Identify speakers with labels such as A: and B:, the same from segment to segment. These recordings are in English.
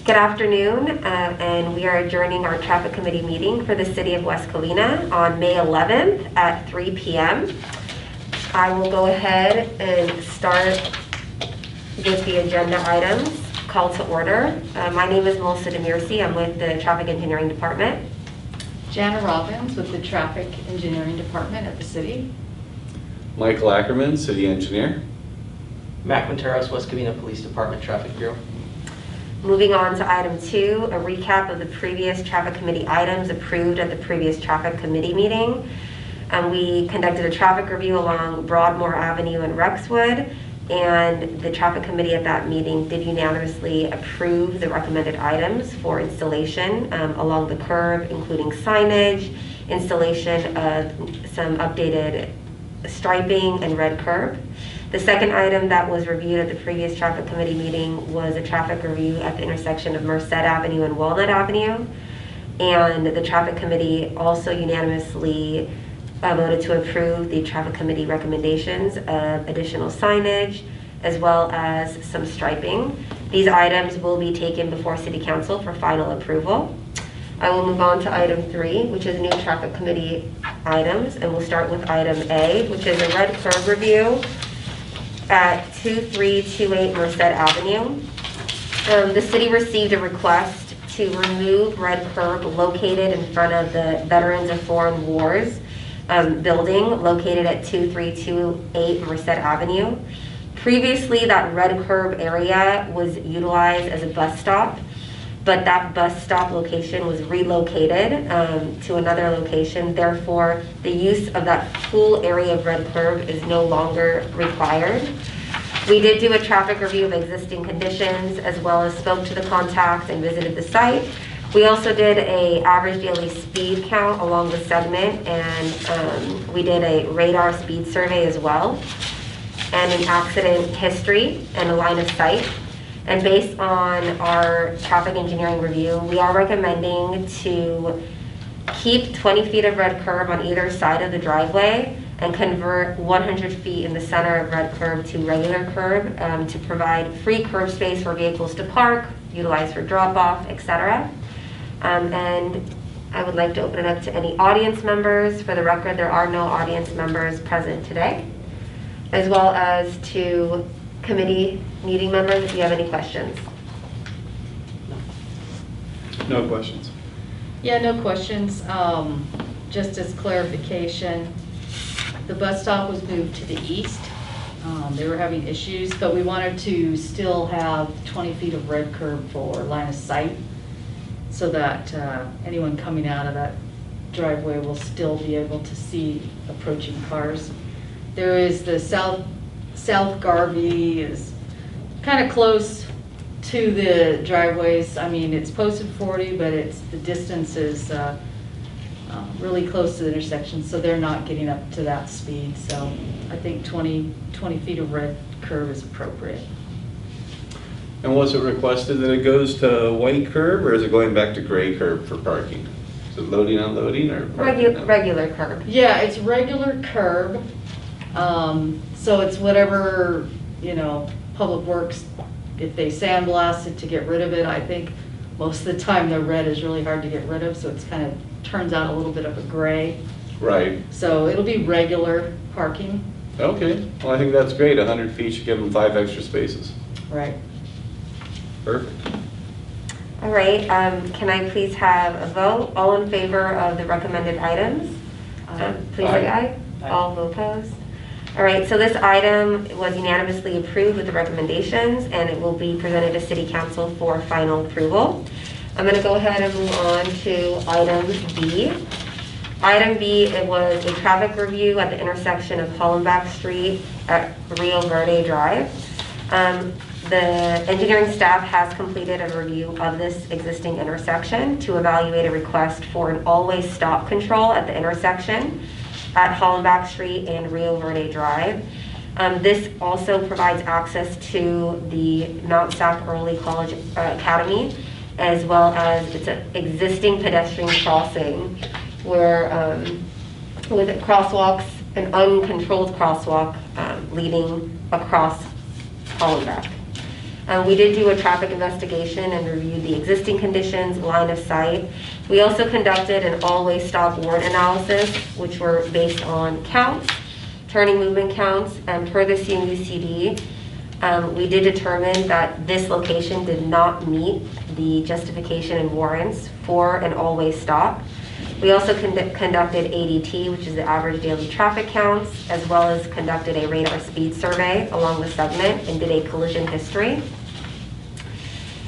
A: Good afternoon, and we are adjourning our traffic committee meeting for the city of West Covina on May 11th at 3 p.m. I will go ahead and start with the agenda items. Call to order. My name is Melissa Demirci. I'm with the Traffic Engineering Department.
B: Jana Robbins with the Traffic Engineering Department at the city.
C: Michael Ackerman, City Engineer.
D: Mac Monteros, West Covina Police Department Traffic Bureau.
A: Moving on to item 2, a recap of the previous traffic committee items approved at the previous traffic committee meeting. We conducted a traffic review along Broadmoor Avenue in Rexwood, and the traffic committee at that meeting did unanimously approve the recommended items for installation along the curb, including signage, installation of some updated striping and red curb. The second item that was reviewed at the previous traffic committee meeting was a traffic review at the intersection of Merced Avenue and Walnut Avenue. And the traffic committee also unanimously voted to approve the traffic committee recommendations of additional signage as well as some striping. These items will be taken before City Council for final approval. I will move on to item 3, which is new traffic committee items, and we'll start with item A, which is a red curb review at 2328 Merced Avenue. The city received a request to remove red curb located in front of the Veterans of Foreign Wars building located at 2328 Merced Avenue. Previously, that red curb area was utilized as a bus stop, but that bus stop location was relocated to another location. Therefore, the use of that full area of red curb is no longer required. We did do a traffic review of existing conditions as well as spoke to the contact and visited the site. We also did an average daily speed count along the segment, and we did a radar speed survey as well, and an accident history and a line of sight. And based on our traffic engineering review, we are recommending to keep 20 feet of red curb on either side of the driveway and convert 100 feet in the center of red curb to regular curb to provide free curb space for vehicles to park, utilize for drop-off, etc. And I would like to open it up to any audience members. For the record, there are no audience members present today, as well as to committee meeting members if you have any questions.
C: No questions.
B: Yeah, no questions. Just as clarification, the bus stop was moved to the east. They were having issues, but we wanted to still have 20 feet of red curb for line of sight so that anyone coming out of that driveway will still be able to see approaching cars. There is the South Garvey is kind of close to the driveways. I mean, it's posted 40, but the distance is really close to the intersection, so they're not getting up to that speed. So I think 20 feet of red curb is appropriate.
C: And was it requested that it goes to white curb, or is it going back to gray curb for parking? Is it loading, unloading, or
A: Regular curb.
B: Yeah, it's regular curb. So it's whatever, Public Works, if they sandblast it to get rid of it. I think most of the time the red is really hard to get rid of, so it's kind of turns out a little bit of a gray.
C: Right.
B: So it'll be regular parking.
C: Okay. Well, I think that's great. 100 feet should give them 5 extra spaces.
B: Right.
C: Perfect.
A: All right, can I please have a vote? All in favor of the recommended items? Please say aye.
D: Aye.
A: All opposed? All right, so this item was unanimously approved with the recommendations, and it will be presented to City Council for final approval. I'm going to go ahead and move on to item B. Item B, it was a traffic review at the intersection of Hollenbach Street at Rio Verde Drive. The engineering staff has completed a review of this existing intersection to evaluate a request for an always stop control at the intersection at Hollenbach Street and Rio Verde Drive. This also provides access to the Mount Sac Early College Academy, as well as it's an existing pedestrian crossing where with crosswalks, an uncontrolled crosswalk leading across Hollenbach. We did do a traffic investigation and reviewed the existing conditions, line of sight. We also conducted an all-way stop warrant analysis, which were based on counts, turning movement counts, and per the CMUCD, we did determine that this location did not meet the justification and warrants for an all-way stop. We also conducted ADT, which is the average daily traffic counts, as well as conducted a radar speed survey along the segment and did a collision history.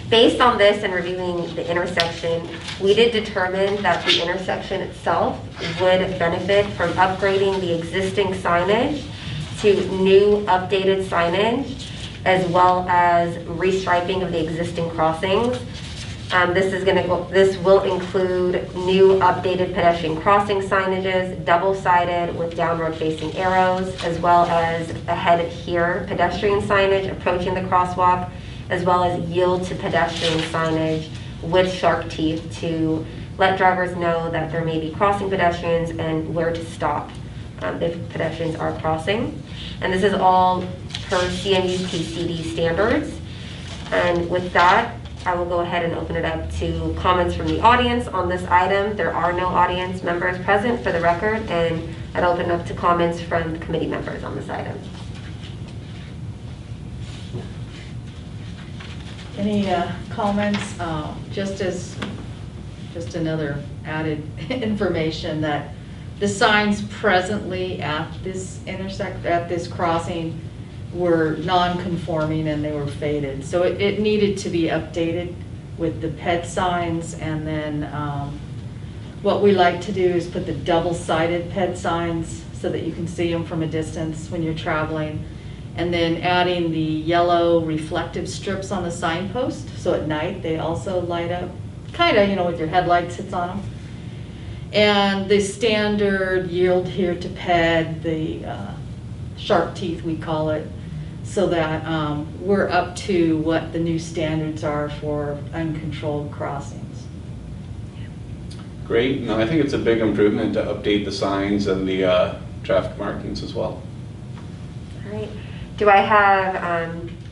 A: Based on this and reviewing the intersection, we did determine that the intersection itself would benefit from upgrading the existing signage to new updated signage, as well as restriping of the existing crossings. This will include new updated pedestrian crossing signages, double-sided with downward-facing arrows, as well as ahead here pedestrian signage approaching the crosswalk, as well as yield to pedestrian signage with shark teeth to let drivers know that there may be crossing pedestrians and where to stop if pedestrians are crossing. And this is all per CMUPCD standards. And with that, I will go ahead and open it up to comments from the audience on this item. There are no audience members present for the record, and I'd open up to comments from the committee members on this item.
B: Any comments? Just another added information that the signs presently at this at this crossing were non-conforming and they were faded. So it needed to be updated with the PED signs, and then what we like to do is put the double-sided PED signs so that you can see them from a distance when you're traveling, and then adding the yellow reflective strips on the signpost, so at night they also light up, kind of, with your headlights hits on them. And the standard yield here to PED, the shark teeth we call it, so that we're up to what the new standards are for uncontrolled crossings.
C: Great. No, I think it's a big improvement to update the signs and the traffic markings as well.
A: All right. Do I have,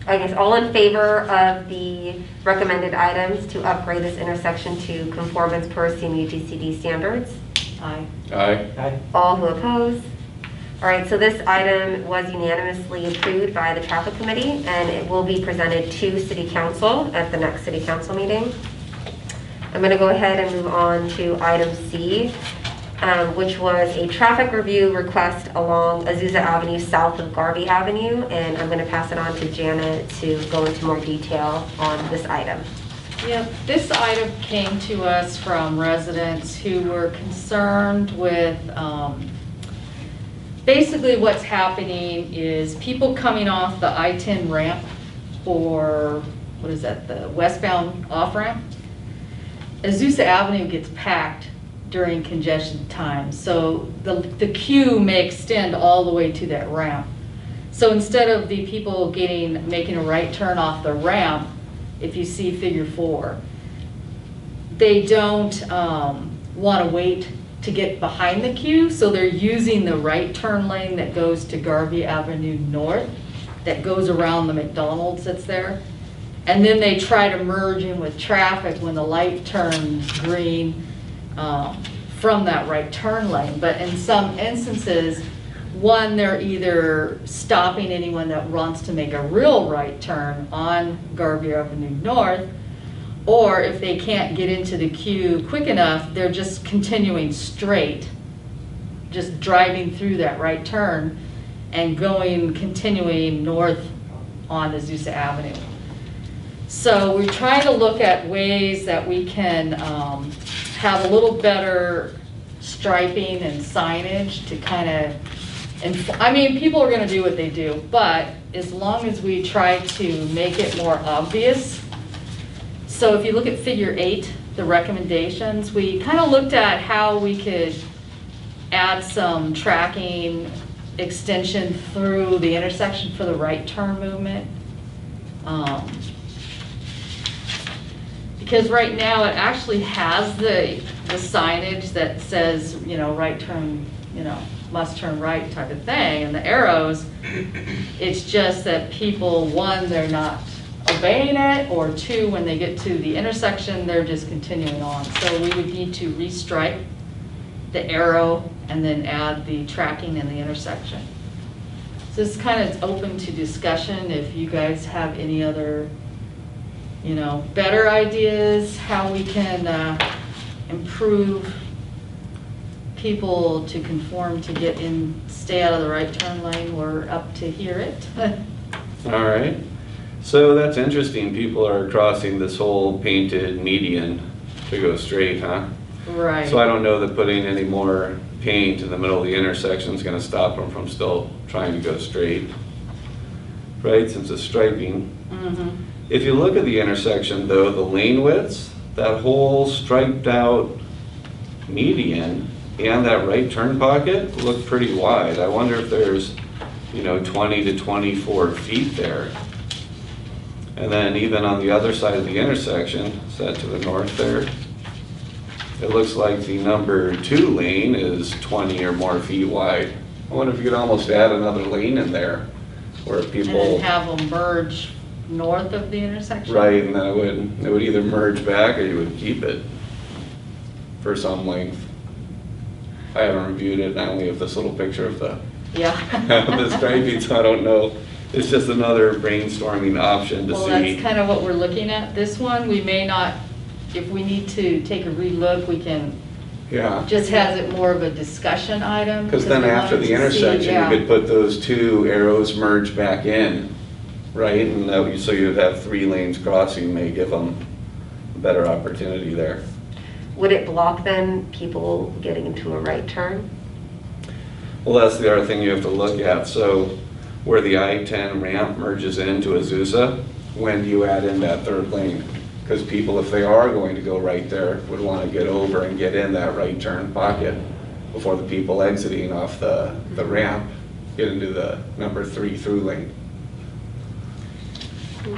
A: I guess, all in favor of the recommended items to upgrade this intersection to conformance per CMUGCD standards?
B: Aye.
C: Aye.
D: Aye.
A: All who oppose? All right, so this item was unanimously approved by the traffic committee, and it will be presented to City Council at the next City Council meeting. I'm going to go ahead and move on to item C, which was a traffic review request along Azusa Avenue south of Garvey Avenue, and I'm going to pass it on to Janet to go into more detail on this item.
B: Yeah, this item came to us from residents who were concerned with basically what's happening is people coming off the I-10 ramp, or what is that, the westbound off-ramp. Azusa Avenue gets packed during congestion time, so the queue may extend all the way to that ramp. So instead of the people making a right turn off the ramp, if you see figure 4, they don't want to wait to get behind the queue, so they're using the right turn lane that goes to Garvey Avenue North, that goes around the McDonald's that's there. And then they try to merge in with traffic when the light turns green from that right turn lane. But in some instances, one, they're either stopping anyone that wants to make a real right turn on Garvey Avenue North, or if they can't get into the queue quick enough, they're just continuing straight, just driving through that right turn and continuing north on Azusa Avenue. So we're trying to look at ways that we can have a little better striping and signage to kind of, I mean, people are going to do what they do, but as long as we try to make it more obvious. So if you look at figure 8, the recommendations, we kind of looked at how we could add some tracking extension through the intersection for the right turn movement. Because right now it actually has the signage that says, right turn, must turn right type of thing, and the arrows. It's just that people, one, they're not obeying it, or two, when they get to the intersection, they're just continuing on. So we would need to restripe the arrow and then add the tracking in the intersection. So this kind of open to discussion if you guys have any other, better ideas, how we can improve people to conform to get in, stay out of the right turn lane. We're up to hear it.
C: All right. So that's interesting. People are crossing this whole painted median to go straight, huh?
B: Right.
C: So I don't know that putting any more paint in the middle of the intersection is going to stop them from still trying to go straight, right? Since it's striping.
B: Mm-hmm.
C: If you look at the intersection, though, the lane widths, that whole striped out median and that right turn pocket look pretty wide. I wonder if there's, 20 to 24 feet there. And then even on the other side of the intersection, set to the north there, it looks like the number 2 lane is 20 or more feet wide. I wonder if you could almost add another lane in there where people...
B: And then have them merge north of the intersection?
C: Right, and then it would either merge back or you would keep it for some length. I haven't reviewed it, I only have this little picture of the the striping, so I don't know. It's just another brainstorming option to see.
B: Well, that's kind of what we're looking at. This one, we may not, if we need to take a relook, we can, just has it more of a discussion item.
C: Because then after the intersection, you could put those 2 arrows merge back in, right? And so you'd have 3 lanes crossing, may give them a better opportunity there.
A: Would it block then people getting into a right turn?
C: Well, that's the other thing you have to look at. So where the I-10 ramp merges into Azusa, when do you add in that 3rd lane? Because people, if they are going to go right there, would want to get over and get in that right turn pocket before the people exiting off the ramp get into the number 3 through lane.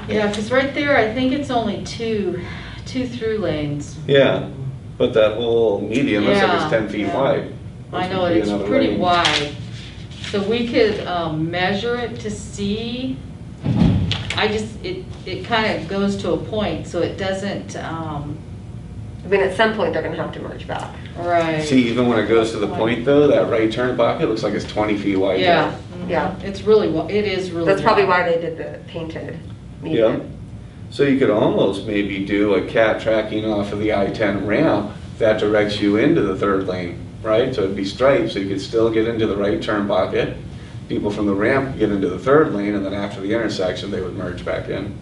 B: Yeah, because right there, I think it's only two through lanes.
C: Yeah, but that whole median looks like it's 10 feet wide.
B: I know, it's pretty wide. So we could measure it to see. It kind of goes to a point, so it doesn't.
A: I mean, at some point, they're going to have to merge back.
B: Right.
C: See, even when it goes to the point, though, that right turn pocket looks like it's 20 feet wide.
B: Yeah,
C: there.
A: Yeah.
B: It is really
A: That's probably
B: wide.
A: why they did the painted
C: Yeah.
A: median.
C: So you could almost maybe do a cat tracking off of the I-10 ramp that directs you into the 3rd lane, right? So it'd be striped, so you could still get into the right turn pocket. People from the ramp could get into the 3rd lane, and then after the intersection, they would merge back in.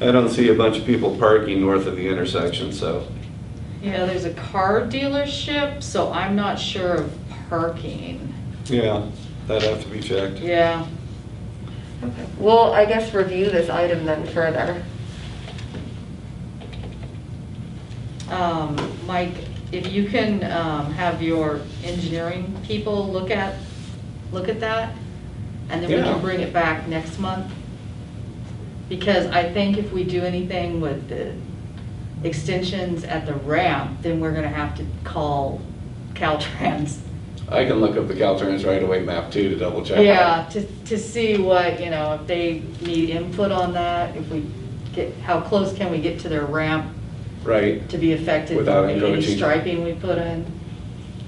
C: I don't see a bunch of people parking north of the intersection, so.
B: Yeah, there's a car dealership, so I'm not sure of parking.
C: Yeah, that'd have to be checked.
B: Yeah.
A: Okay. Well, I guess review this item then further.
B: Mike, if you can have your engineering people look at that, and then we
C: Yeah.
B: can bring it back next month. Because I think if we do anything with the extensions at the ramp, then we're gonna have to call Caltrans.
C: I can look up the Caltrans right-of-way map too to double check.
B: Yeah, to see what, if they need input on that, if we how close can we get to their ramp
C: Right,
B: to be affected
C: Without
B: by any
C: encroaching.
B: striping we put in.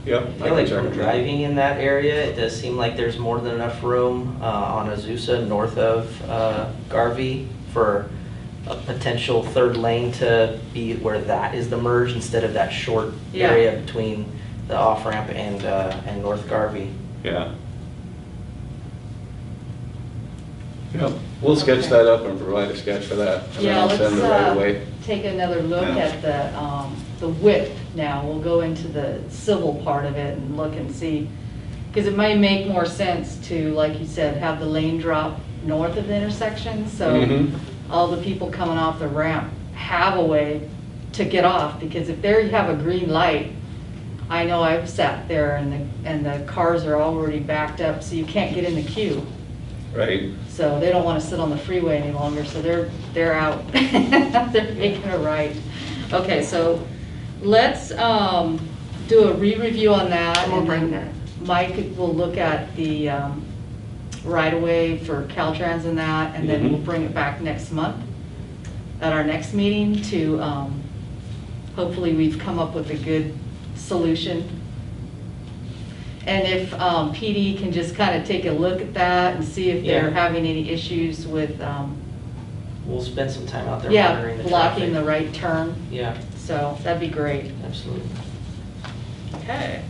C: yep.
D: I feel like from driving in that area, it does seem like there's more than enough room on Azusa north of Garvey for a potential 3rd lane to be where that is the merge instead of that short
B: Yeah.
D: area between the off-ramp and North Garvey.
C: Yeah. Yep, we'll sketch that up and provide a sketch for that. And then
B: Yeah,
C: I'll send it right
B: let's
C: away.
B: take another look
C: Yeah.
B: at the width now. We'll go into the civil part of it and look and see. Because it might make more sense to, like you said, have the lane drop north of the intersection. So
C: Mhm.
B: all the people coming off the ramp have a way to get off. Because if there you have a green light, I know I've sat there and the cars are already backed up, so you can't get in the queue.
C: Right,
B: So they don't want to sit on the freeway any longer, so they're out. They're making a right. Okay, so let's do a re-review on that.
A: And we'll
B: and
A: bring
B: then Mike will look at the right away for Caltrans and that, and then we'll
C: Mhm.
B: bring it back next month at our next meeting to, hopefully we've come up with a good solution. And if PD can just kind of take a look at that and see if they're
D: Yeah.
B: having any issues with,
D: We'll spend some time out there
B: yeah,
D: monitoring the
B: blocking the
D: traffic.
B: right turn.
D: Yeah,
B: So that'd be great.
D: absolutely.
B: Okay.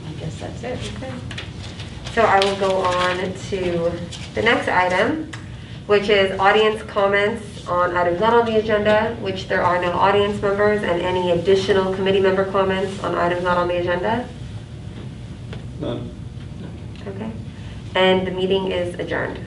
B: I guess that's it.
A: Okay. So I will go on to the next item, which is audience comments on items not on the agenda, which there are no audience members, and any additional committee member comments on items not on the agenda.
C: None.
A: Okay. And the meeting is adjourned.